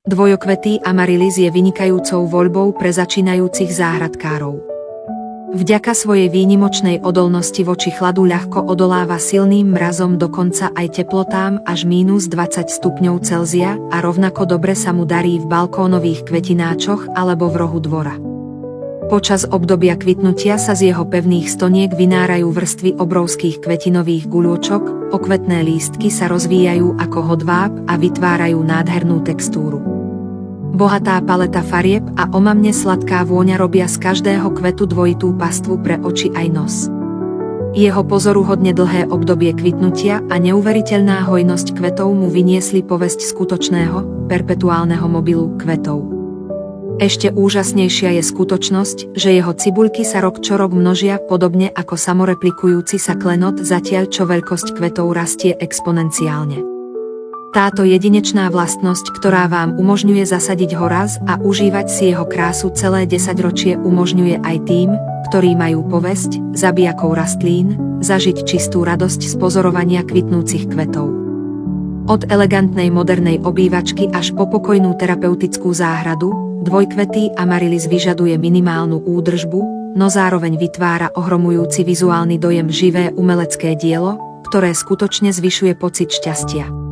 Dvojokvetý amaryllis je vynikajúcou voľbou pre začínajúcich záhradkárov. Vďaka svojej výnimočnej odolnosti voči chladu ľahko odoláva silným mrazom, dokonca aj teplotám až -20 stupňov Celzia, a rovnako dobre sa mu darí v balkónových kvetináčoch alebo v rohu dvora. Počas obdobia kvitnutia sa z jeho pevných stoniek vynárajú vrstvy obrovských kvetinových guľôčok, okvetné lístky sa rozvíjajú ako hodváb a vytvárajú nádhernú textúru. Bohatá paleta farieb a omamne sladká vôňa robia z každého kvetu dvojitú pastvu pre oči aj nos. Jeho pozoruhodne dlhé obdobie kvitnutia a neuveriteľná hojnosť kvetov mu vyniesli povesť skutočného, perpetuálneho mobilu kvetov. Ešte úžasnejšia je skutočnosť, že jeho cibuľky sa rok čo rok množia podobne ako samoreplikujúci sa klenot, zatiaľ čo veľkosť kvetov rastie exponenciálne. Táto jedinečná vlastnosť, ktorá vám umožňuje zasadiť ho raz a užívať si jeho krásu celé 10-ročie, umožňuje aj tým, ktorí majú povesť zabijakov rastlín, zažiť čistú radosť z pozorovania kvitnúcich kvetov. Od elegantnej modernej obývačky až po pokojnú terapeutickú záhradu, dvojkvetý amaryllis vyžaduje minimálnu údržbu, no zároveň vytvára ohromujúci vizuálny dojem, živé umelecké dielo, ktoré skutočne zvyšuje pocit šťastia.